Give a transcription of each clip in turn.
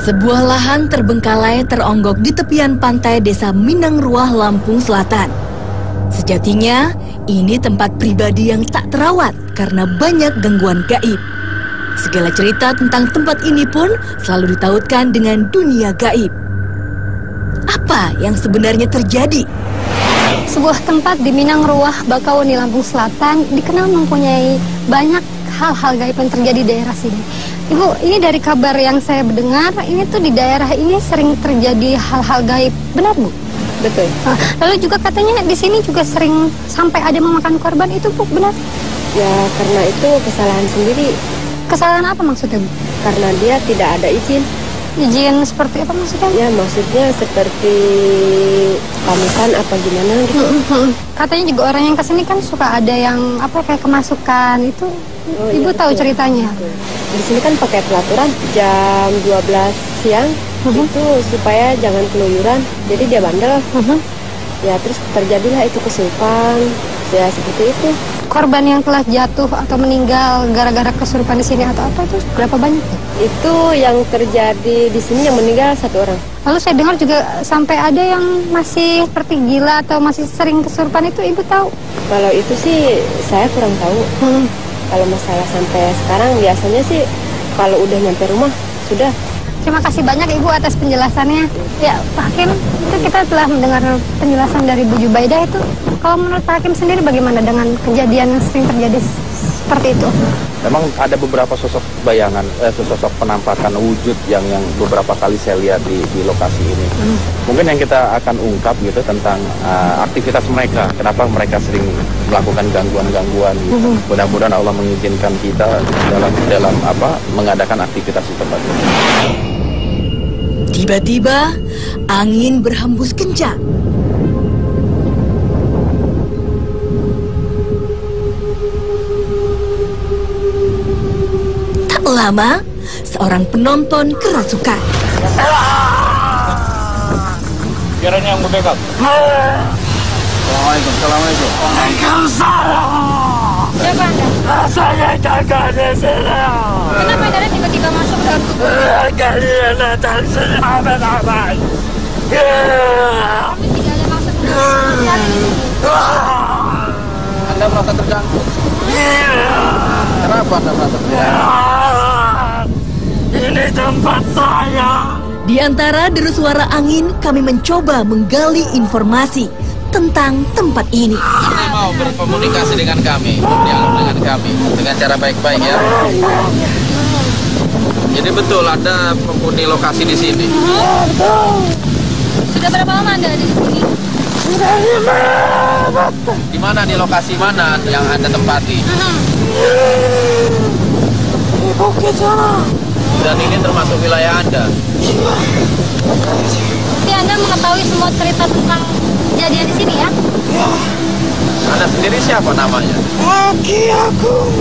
Sebuah lahan terbengkalai teronggok di tepian pantai Desa Minangruah, Lampung Selatan. Sejatinya, ini tempat pribadi yang tak terawat karena banyak gangguan gaib. Segala cerita tentang tempat ini pun selalu ditautkan dengan dunia gaib. Apa yang sebenarnya terjadi? Sebuah tempat di Minangruah, Bakauni, Lampung Selatan dikenal mempunyai banyak hal-hal gaib yang terjadi di daerah sini. Ibu, ini dari kabar yang saya mendengar, ini tuh di daerah ini sering terjadi hal-hal gaib. Benar, Bu? Betul. Lalu juga katanya di sini juga sering sampai ada memakan korban, itu Bu, benar? Ya, karena itu kesalahan sendiri. Kesalahan apa maksudnya, Bu? Karena dia tidak ada izin. Izin seperti apa maksudnya? Ya, maksudnya seperti pamitan apa gimana gitu. Katanya juga orang yang kesini kan suka ada yang apa kayak kemasukan itu. Oh, Ibu iya, tahu betul. ceritanya? Betul. Di sini kan pakai peraturan jam 12 siang itu supaya jangan keluyuran. Jadi dia bandel. Ya, terus terjadilah itu kesurupan. Ya, seperti itu. Korban yang telah jatuh atau meninggal gara-gara kesurupan di sini atau apa itu berapa banyak? Itu yang terjadi di sini yang meninggal 1 orang. Lalu saya dengar juga sampai ada yang masih seperti gila atau masih sering kesurupan itu, Ibu tahu? Kalau itu sih saya kurang tahu. Kalau masalah sampai sekarang biasanya sih kalau udah nyampe rumah sudah. Terima kasih banyak Ibu atas penjelasannya. Ya, Pak Hakim, itu kita telah mendengar penjelasan dari Bu Jubaidah itu. Kalau menurut Pak Hakim sendiri bagaimana dengan kejadian yang sering terjadi seperti itu? Memang ada beberapa sosok bayangan, sosok penampakan wujud yang beberapa kali saya lihat di lokasi ini. Mungkin yang kita akan ungkap gitu tentang aktivitas mereka, kenapa mereka sering melakukan gangguan-gangguan. Gitu. Mudah-mudahan Allah mengizinkan kita dalam mengadakan aktivitas di tempat ini. Tiba-tiba angin berhembus kencang. Tak lama, seorang penonton kerasukan. Kiranya yang berbekap. Assalamualaikum. Waalaikumsalam. Siapa Anda? Saya jaga di sini. Kenapa Anda tiba-tiba masuk ke Kalian datang sini apa-apa. Kami tidak ada maksud mencari di sini. Anda merasa terganggu? Kenapa Anda merasa terganggu? Ini tempat saya. Di antara deru suara angin, kami mencoba menggali informasi tentang tempat ini. Anda mau berkomunikasi dengan kami, berdialog dengan kami, dengan cara baik-baik ya. Jadi betul ada penghuni lokasi di sini. Sudah berapa lama Anda ada di sini? Sudah 5 waktu. Di mana, di lokasi mana yang Anda tempati? Di bukit sana. Dan ini termasuk wilayah Anda. Tapi Anda mengetahui semua cerita tentang kejadian di sini ya? Anda sendiri siapa namanya? Aki aku.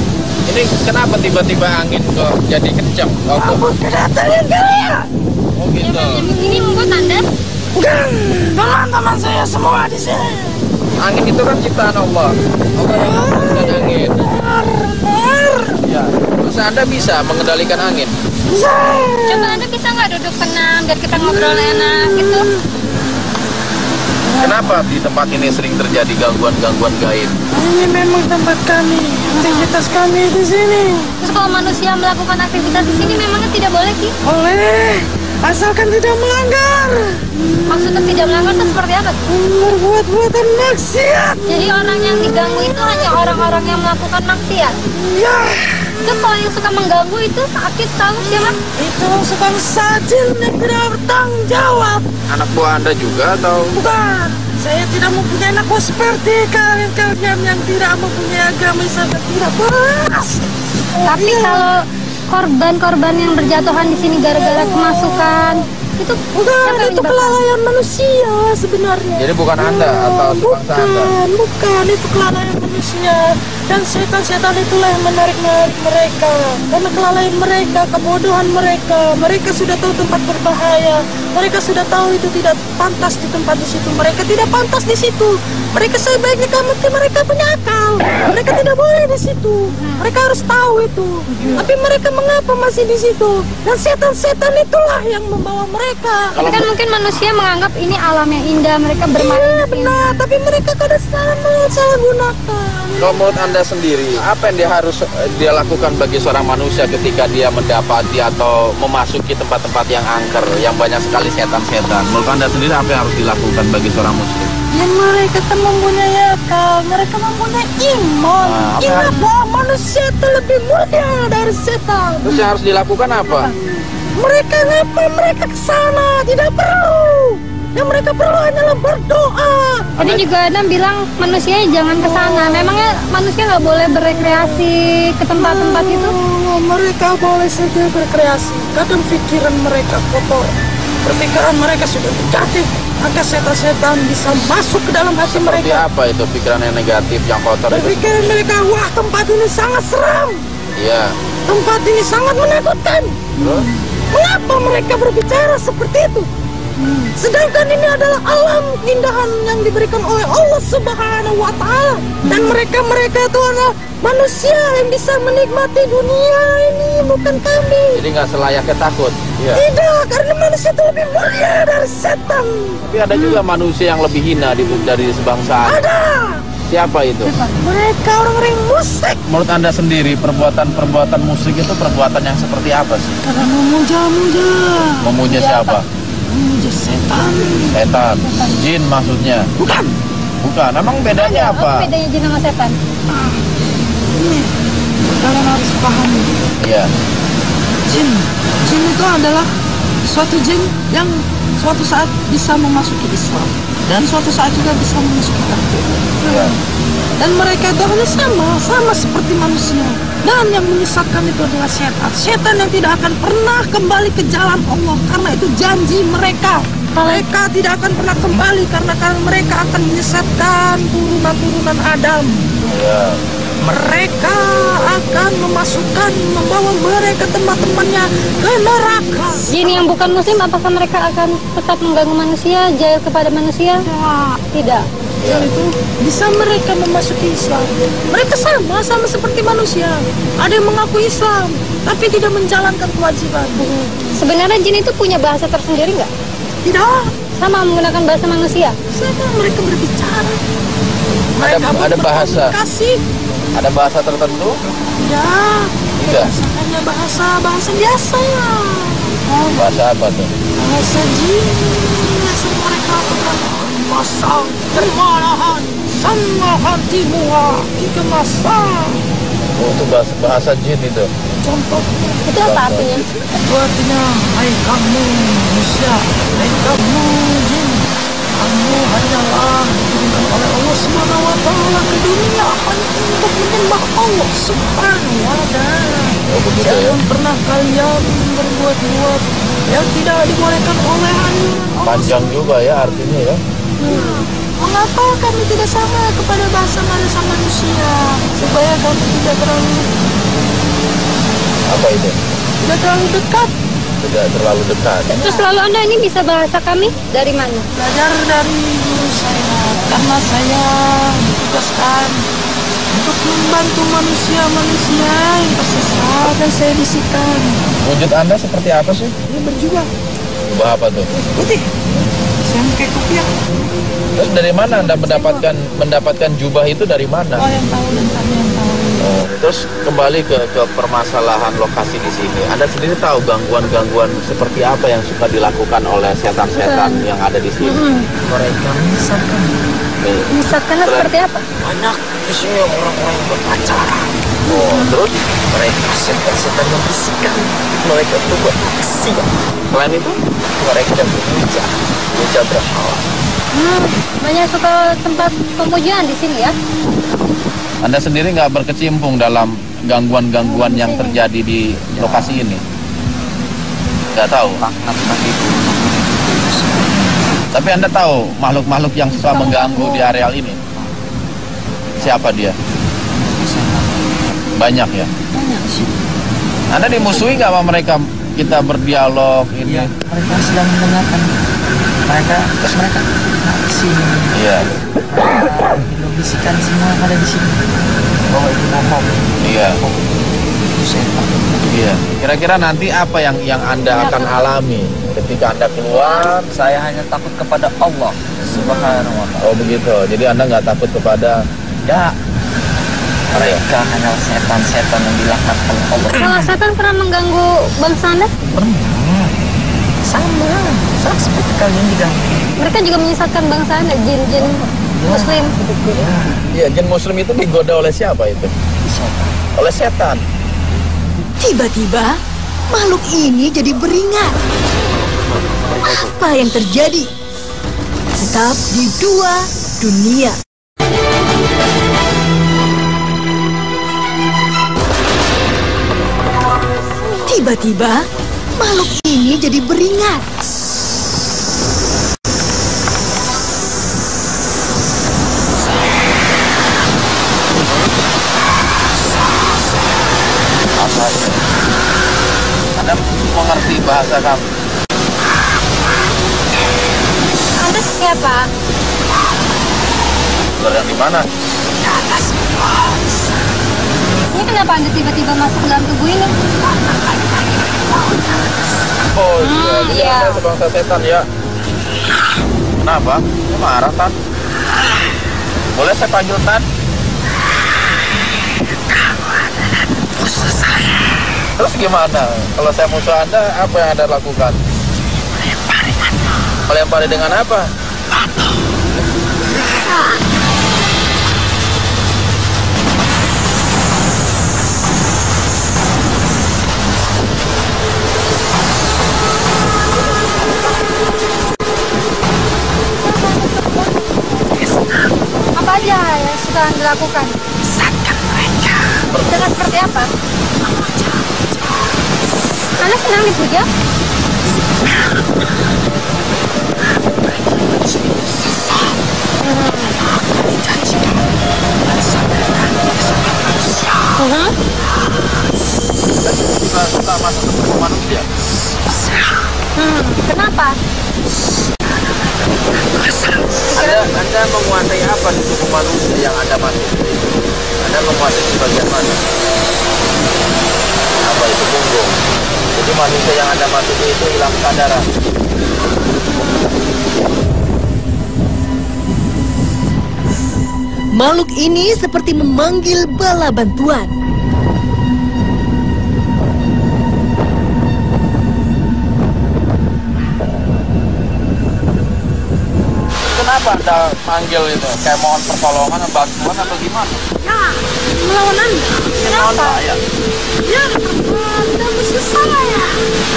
Ini kenapa tiba-tiba angin kok jadi kencang? Aku kedatangan kalian. Oh gitu. Ini membuat Anda? Dan teman-teman saya semua di sini. Angin itu kan ciptaan Allah. Allah yang menciptakan angin. Ya. Terus Anda bisa mengendalikan angin? Coba Anda bisa nggak duduk tenang biar kita ngobrol enak gitu? Kenapa di tempat ini sering terjadi gangguan-gangguan gaib? Ini memang tempat kami, aktivitas kami di sini. Terus kalau manusia melakukan aktivitas di sini memangnya tidak boleh Ki? Boleh, asalkan tidak melanggar. Maksudnya tidak melanggar itu seperti apa? Berbuat-buatan maksiat. Jadi orang yang diganggu itu hanya orang-orang yang melakukan maksiat. Ya, Itu kalau yang suka mengganggu itu Akid tahu siapa? itu sukan sajil yang tidak bertanggung jawab. Anak buah Anda juga atau? Bukan, saya tidak mempunyai anak buah seperti kalian yang tidak mempunyai agama Islam dan tidak beras. Tapi kalau korban-korban yang berjatuhan di sini gara-gara kemasukan itu Bukan, siapa yang itu menyebabkan? kelalaian manusia sebenarnya. Jadi bukan Anda atau sebangsa Anda? Bukan, itu kelalaian manusia. Dan setan-setan itulah yang menarik mereka. Karena kelalaian mereka, kebodohan mereka. Mereka sudah tahu tempat berbahaya. Mereka sudah tahu itu tidak pantas di tempat di situ. Mereka tidak pantas di situ. Mereka sebaiknya mereka punya akal. Mereka tidak boleh di di situ. Mereka harus tahu itu. Tapi mereka mengapa masih di situ? Dan setan-setan itulah yang membawa mereka. Tapi kan mungkin manusia menganggap ini alam yang indah, mereka bermain Iya di sini. benar, tapi mereka kadang salah gunakan. Kalau menurut Anda sendiri, apa yang dia lakukan bagi seorang manusia ketika dia mendapati atau memasuki tempat-tempat yang angker, yang banyak sekali setan-setan? Menurut Anda sendiri, apa yang harus dilakukan bagi seorang muslim? Ya mereka kan mempunyai akal, mereka mempunyai iman. Nah, Ingat bahwa manusia itu lebih mulia dari setan. Terus yang harus dilakukan apa? Mereka ngapa mereka ke sana? Tidak perlu. Yang mereka perlu hanyalah berdoa. Tadi juga Adam bilang manusia jangan ke sana. Memangnya manusia nggak boleh berekreasi ke tempat-tempat itu? Mereka boleh saja berkreasi. Kadang pikiran mereka kotor. Perpikiran mereka sudah negatif. Maka setan-setan bisa masuk ke dalam hati Seperti mereka. apa itu pikiran yang negatif, yang kotor itu? Berpikiran mereka, wah tempat ini sangat seram. Iya. Tempat ini sangat menakutkan. Terus? Mengapa mereka berbicara seperti itu? Sedangkan ini adalah alam keindahan yang diberikan oleh Allah Subhanahu wa Ta'ala. Dan mereka itu adalah manusia yang bisa menikmati dunia ini, bukan kami. Jadi nggak selayaknya takut. Iya. Tidak, karena manusia itu lebih mulia dari setan. Tapi ada juga manusia yang lebih hina dari sebangsaan. Ada. Siapa itu? Mereka orang-orang musyrik. Menurut Anda sendiri, perbuatan musyrik itu perbuatan yang seperti apa sih? Karena memuja-muja. Memuja siapa? Memuja setan. Setan. Jin maksudnya? Bukan. Bukan. Emang bedanya apa? Apa bedanya jin sama setan? Ini kalian harus pahami. Iya. Jin itu adalah suatu jin yang suatu saat bisa memasuki Islam dan suatu saat juga bisa memasuki kafir. Iya. Dan mereka itu hanya sama seperti manusia. Dan yang menyesatkan itu adalah setan. Setan yang tidak akan pernah kembali ke jalan Allah karena itu janji mereka. Mereka tidak akan pernah kembali karena mereka akan menyesatkan turunan-turunan Adam. Iya. Mereka akan membawa mereka teman-temannya ke neraka. Jin yang bukan muslim, apakah mereka akan tetap mengganggu manusia, jahil kepada manusia? Tidak. Jin itu bisa mereka memasuki Islam. Mereka sama seperti manusia. Ada yang mengaku Islam, tapi tidak menjalankan kewajiban. Sebenarnya jin itu punya bahasa tersendiri nggak? Tidak. Sama menggunakan bahasa manusia? Sama mereka berbicara. Mereka Ada bahasa. berkomunikasi. Ada bahasa tertentu? Ya. Tidak. Hanya bahasa biasa ya. Bahasa apa tuh? Bahasa jin. Bahasa mereka masa kemarahan sangat timuha tiga masa. Oh, itu bahasa jin itu. Contoh Itu apa artinya? itu artinya, hai kamu manusia, hai kamu jin, kamu hanyalah diberikan oleh Allah Subhanahu wa Ta'ala ke dunia hanya untuk menyembah Allah Subhanahu wa Ta'ala. Jangan pernah kalian berbuat yang tidak dibolehkan oleh Allah. Panjang juga ya artinya ya. Mengapa kami tidak sama kepada bahasa manusia supaya kami tidak terlalu dekat? Tidak terlalu dekat. Terus lalu Anda ini bisa bahasa kami dari mana? Belajar dari guru saya karena saya ditugaskan untuk membantu manusia yang tersesat dan saya bisikan. Wujud Anda seperti apa sih? Ini berjuang Ubah apa tuh? putih. Saya pakai kopiah. Terus dari mana Anda mendapatkan jubah itu dari mana? Oh yang tahu dan kami yang tahu. Oh, terus kembali ke permasalahan lokasi di sini. Anda sendiri tahu gangguan-gangguan seperti apa yang suka dilakukan oleh setan-setan yang ada di sini? Mereka menyesatkan. Misalkan seperti apa? Banyak di sini orang-orang yang berpacaran. Oh, terus Mereka setan-setan membisikkan. Mereka berbuat maksiat. selain itu Mereka memuja berhala. Banyak suka tempat pemujaan di sini ya? Anda sendiri nggak berkecimpung dalam gangguan-gangguan yang terjadi di lokasi ini? Nggak tahu? Tapi Anda tahu makhluk-makhluk yang suka mengganggu di areal ini? Siapa dia? Banyak ya? Banyak sih. Anda dimusuhi nggak sama mereka? Kita berdialog ini? Mereka sedang mendengarkan. Terus mereka di sini. Iya. Bisikan semua yang ada di sini. Bahwa itu bohong. Iya. Setan. Iya. Kira-kira nanti apa yang Anda akan alami ketika Anda keluar? Saya hanya takut kepada Allah Subhanahu wa ta'ala. Oh begitu. Jadi Anda nggak takut kepada Ya, mereka hanya setan-setan yang dilaknat oleh Allah. Kalau setan pernah mengganggu bangsa Anda? Pernah. Sama seperti kalian diganggu. Mereka juga menyesatkan bangsa Anda, jin-jin Muslim. Iya, jin Muslim itu digoda oleh siapa itu? Setan. Oleh setan. Tiba-tiba, makhluk ini jadi beringat. Apa yang terjadi? Tetap di Dua Dunia. Tiba-tiba, makhluk ini jadi beringat. Apa itu? Anda mengerti bahasa kamu? Anda siapa? Dari yang di mana? Ini kenapa Anda tiba-tiba masuk dalam tubuh ini? Oh iya, jadi iya. Anda sebangsa setan ya. Kenapa? Kamu marah, Tan? Boleh saya panggil Tan? Musuh saya. Terus gimana? Kalau saya musuh Anda, apa yang Anda lakukan? Melempari dengan apa? Batu. Apa aja yang sudah Anda lakukan? Sesatkan mereka. Dengan seperti apa? Anda senang dipuja? Kita suka masuk ke tubuh manusia. Kenapa? Anda menguasai apa di tubuh manusia yang Anda masuk? Anda menguasai di bagian mana? Apa itu? Punggung. Jadi manusia yang Anda masuki itu hilang kesadaran. Makhluk ini seperti memanggil bala bantuan. Kenapa Anda manggil itu? Kayak mohon pertolongan, bantuan atau gimana? Ya, melawan Anda. Kenapa? Ya. Ya, Anda musuh saya.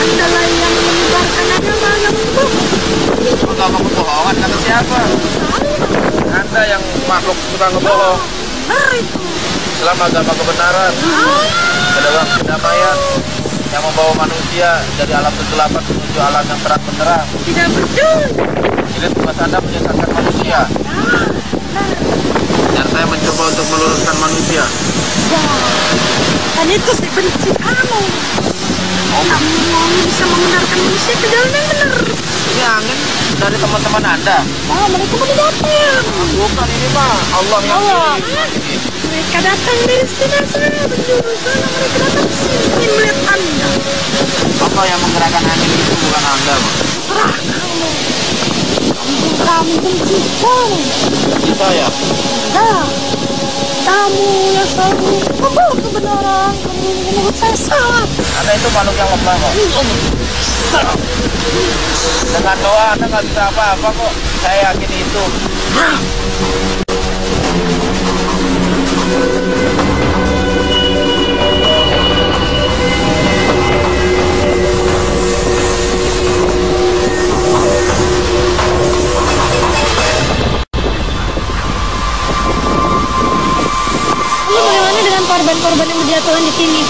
Anda lah yang menyebarkan agama yang bohong. Agama kebohongan kata siapa? Anda yang makhluk suka ngebohong. Nah, itu. Islam agama kebenaran, kedamaian yang membawa manusia dari alam kegelapan menuju alam yang terang benderang. Tidak peduli. Jadi tugas Anda menyesatkan manusia. Dan saya mencoba untuk meluruskan manusia. Dan itu sih benci kamu. Kamu bisa membenarkan manusia ke jalan yang benar. Ini angin dari teman-teman Anda. Oh, mereka pada datang. Bukan, ini mah Allah yang Allah. kirim. Mereka datang dari sini saya menjuru sana. Mereka datang ke sini ingin melihat Anda. Allah yang menggerakkan angin itu, bukan Anda, Pak. Serah kamu. Kamu benci kamu. Benci saya. Nah, kamu yang selalu membawa kebenaran. Kamu menurut saya salah. Anda itu makhluk yang lemah kok. Dengan doa Anda nggak bisa apa-apa kok. Saya yakin itu. Lalu bagaimana dengan korban-korban yang berjatuhan di sini?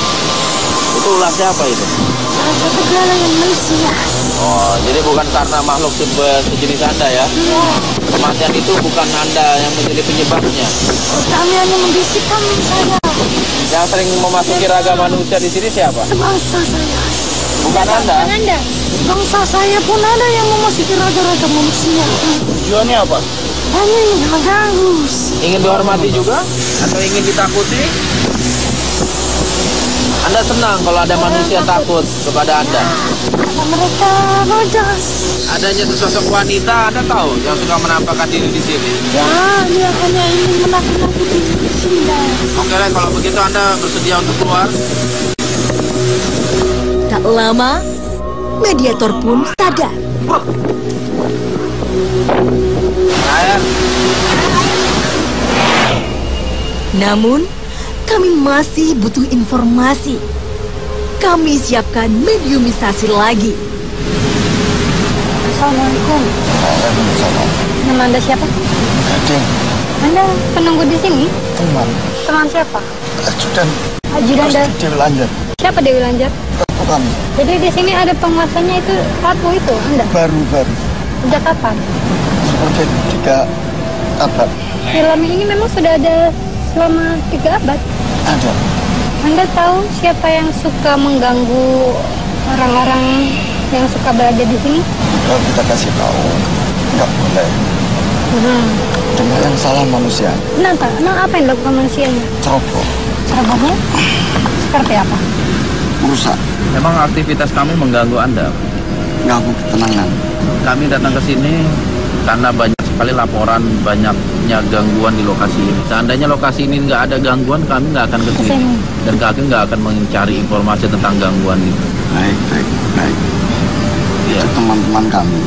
Itu ulah siapa itu? Salah satu kalangan manusia. Oh, jadi bukan karena makhluk tipe sejenis Anda ya? Ya, Kematian itu bukan Anda yang menjadi penyebabnya. kami hanya membisikkan saya. Yang sering memasuki raga manusia di sini siapa? Sebangsa saya. Bukan Anda. Anda? Bangsa saya pun ada yang memasuki raga-raga manusia. Tujuannya apa? Hanya ingin mengganggu. Ingin dihormati juga? Atau ingin ditakuti? Anda senang kalau ada manusia takut kepada Anda? Mereka rojas. Adanya sesosok wanita, Anda tahu yang suka menampakkan diri di sini. Ya, dia hanya ingin menakut-nakuti di sini. Oke, kalau begitu Anda bersedia untuk keluar? Tak lama, mediator pun sadar. Namun, kami masih butuh informasi. Kami siapkan mediumisasi lagi. Assalamualaikum. Waalaikumsalam. Nama Anda siapa? Gading, Anda penunggu di sini? teman, Teman siapa? ajudan, Ajudan dan Dewi Lanjut, siapa Dewi Lanjar? Ratu kami, Jadi di sini ada penguasanya itu Ratu itu Anda. baru-baru, Sejak kapan? seperti 3 abad Film ini memang sudah ada selama 3 abad. ada. Anda tahu siapa yang suka mengganggu orang-orang yang suka berada di sini? Kalau kita kasih tahu, nggak boleh. Cuma yang salah manusia, Kenapa? Emang apa yang dilakukan manusianya? ceroboh, Cerobohnya? Seperti apa? rusak, Memang aktivitas kami mengganggu Anda. ganggu ketenangan. Kami datang ke sini karena banyak sekali laporan banyaknya gangguan di lokasi ini. Seandainya lokasi ini nggak ada gangguan, kami nggak akan ke sini. Kesini. Dan kami nggak akan mencari informasi tentang gangguan itu. Baik. Iya. Itu teman-teman kami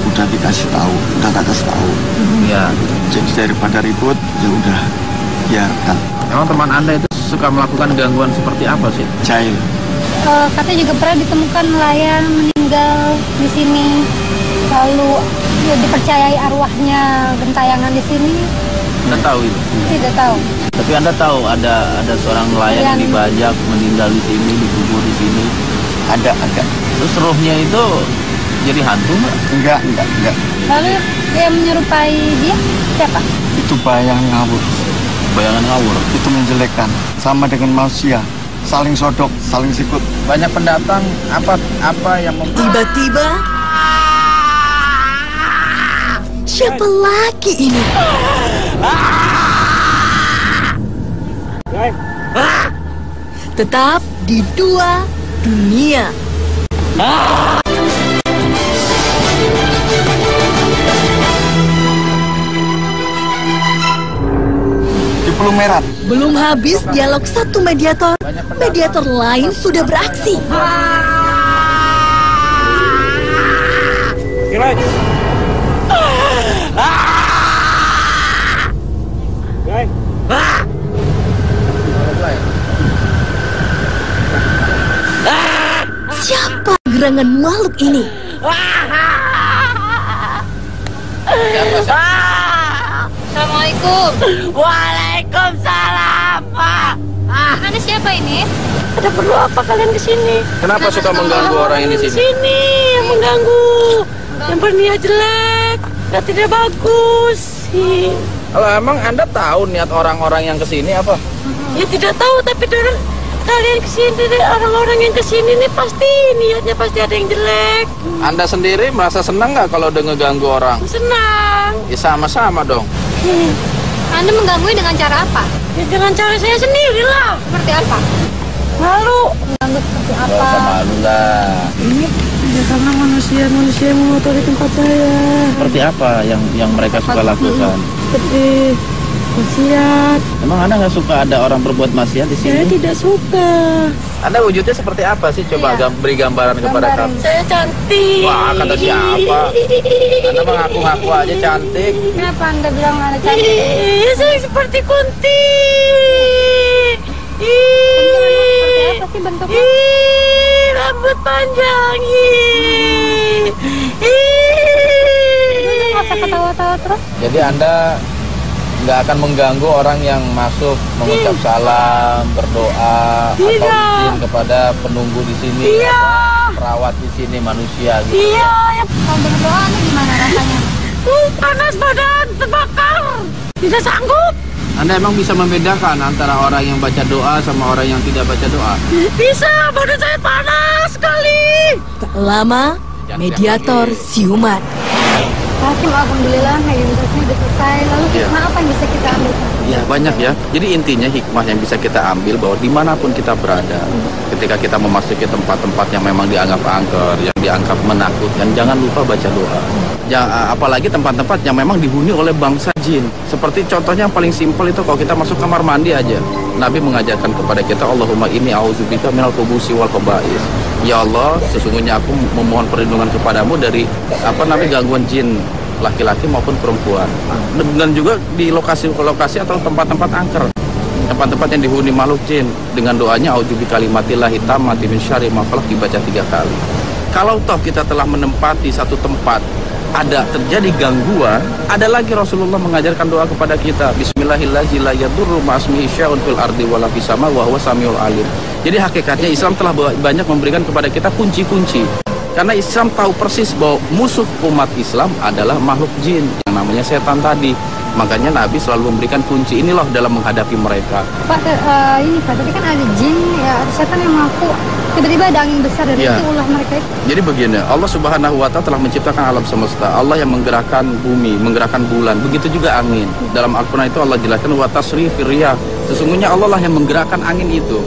udah dikasih tahu, udah tak kasih tahu. Iya. Jadi daripada ribut, ya udah biarkan. Memang teman Anda itu suka melakukan gangguan seperti apa sih? Jahil, Katanya juga pernah ditemukan nelayan meninggal di sini. Lalu ya, dipercayai arwahnya gentayangan di sini. Anda tahu itu? Tidak tahu. Tapi Anda tahu ada seorang nelayan yang dibajak meninggal di sini, dikubur di sini. ada. Terus rohnya itu jadi hantu nggak? Enggak. Lalu yang menyerupai dia siapa? Itu bayang ngawur. Bayangan ngawur. Itu menjelekkan, sama dengan manusia, saling sodok, saling sikut. Banyak pendatang, apa yang Tiba-tiba, siapa lagi ini? Tetap di Dua Dunia. Di Pulau Merah, Belum habis dialog satu mediator, mediator lain sudah beraksi. Siapa gerangan makhluk ini? Assalamualaikum. Waalaikumsalam, Pak. Anda siapa ini? Ada perlu apa kalian ke sini? Kenapa suka mengganggu orang ini di sini? Sini yang mengganggu, yang berniat jelek, yang tidak bagus. Kalau emang Anda tahu niat orang-orang yang kesini apa? Ya tidak tahu, tapi kalian kesini, orang-orang yang kesini nih pasti niatnya pasti ada yang jelek. Anda sendiri merasa senang nggak kalau udah ngeganggu orang? Senang. Ya sama-sama dong. Anda mengganggu dengan cara apa? Ya dengan cara saya sendiri lah. Seperti apa? Malu. Mengganggu seperti Gak apa? usah malu lah. Ini ya karena manusia yang mengotori tempat saya. Seperti apa yang mereka suka lakukan? Seperti maksiat. Emang Anda nggak suka ada orang berbuat maksiat di Saya sini? tidak suka. Anda wujudnya seperti apa sih? Coba beri gambaran kepada kami. Saya cantik. Wah, kata siapa? Anda mengaku-ngaku aja cantik. Kenapa Anda bilang Anda cantik? Iya, saya seperti kunti. Seperti apa sih bentuknya? Rambut panjang. Nggak usah ketawa-tawa terus. Jadi Anda nggak akan mengganggu orang yang masuk mengucap salam, berdoa, atau izin kepada penunggu di sini, atau perawat di sini manusia gitu. Iya, Kalau berdoa Anda gimana rasanya? panas badan, terbakar. Tidak sanggup. Anda emang bisa membedakan antara orang yang baca doa sama orang yang tidak baca doa? Bisa, badan saya panas sekali. Tak lama, mediator siuman. Pak Hakim, alhamdulillah meditasinya sudah selesai. Lalu hikmah apa yang bisa kita ambil? Ya banyak ya. Jadi intinya hikmah yang bisa kita ambil bahwa dimanapun kita berada, ketika kita memasuki tempat-tempat yang memang dianggap angker, yang dianggap menakutkan, jangan lupa baca doa. Apalagi tempat-tempat yang memang dihuni oleh bangsa jin. Seperti contohnya yang paling simpel itu kalau kita masuk kamar mandi aja. Nabi mengajarkan kepada kita, Allahumma inni a'udzubika minal khubusi wal khaba'is. Ya Allah, sesungguhnya aku memohon perlindungan kepadamu dari gangguan jin laki-laki maupun perempuan. Dan juga di lokasi-lokasi atau tempat-tempat angker, tempat-tempat yang dihuni makhluk jin, dengan doanya a'udzubika kalimatillahi tammati min syarri ma khalaq dibaca 3 kali. Kalau toh kita telah menempati satu tempat, ada terjadi gangguan, ada lagi Rasulullah mengajarkan doa kepada kita, Bismillahirrahmanirrahim, la yadurru ma'asmihi syai'un fil ardi wala fis sama wa huwa samiul alim. Jadi hakikatnya Islam telah banyak memberikan kepada kita kunci-kunci. Karena Islam tahu persis bahwa musuh umat Islam adalah makhluk jin yang namanya setan tadi. Makanya Nabi selalu memberikan kunci inilah dalam menghadapi mereka. Pak, ini Pak, tadi kan ada jin, ya ada setan yang mengaku tiba-tiba ada angin besar dari itu ulah mereka itu. Jadi begini, Allah Subhanahu wa Ta'ala telah menciptakan alam semesta. Allah yang menggerakkan bumi, menggerakkan bulan. Begitu juga angin. Dalam Al-Quran itu Allah jelaskan wa tasrifir riyah. Sesungguhnya Allah lah yang menggerakkan angin itu.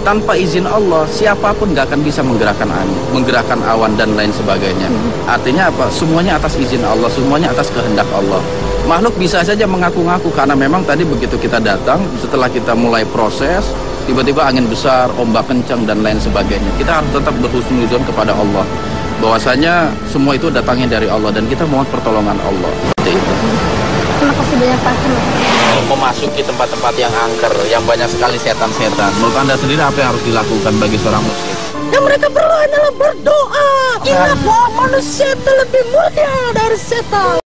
Tanpa izin Allah, siapapun gak akan bisa menggerakkan angin, menggerakkan awan dan lain sebagainya. Artinya apa? Semuanya atas izin Allah, semuanya atas kehendak Allah. Makhluk bisa saja mengaku-ngaku karena memang tadi begitu kita datang, setelah kita mulai proses, tiba-tiba angin besar, ombak kencang dan lain sebagainya. Kita harus tetap berhusnuzon kepada Allah, bahwasanya semua itu datangnya dari Allah dan kita mohon pertolongan Allah. Seperti itu. Terima kasih banyak Pak Hakim. Memasuki tempat-tempat yang angker, yang banyak sekali setan-setan, menurut Anda sendiri apa yang harus dilakukan bagi seorang muslim? Yang mereka perlu hanyalah berdoa. Ingat bahwa manusia itu lebih mulia dari setan.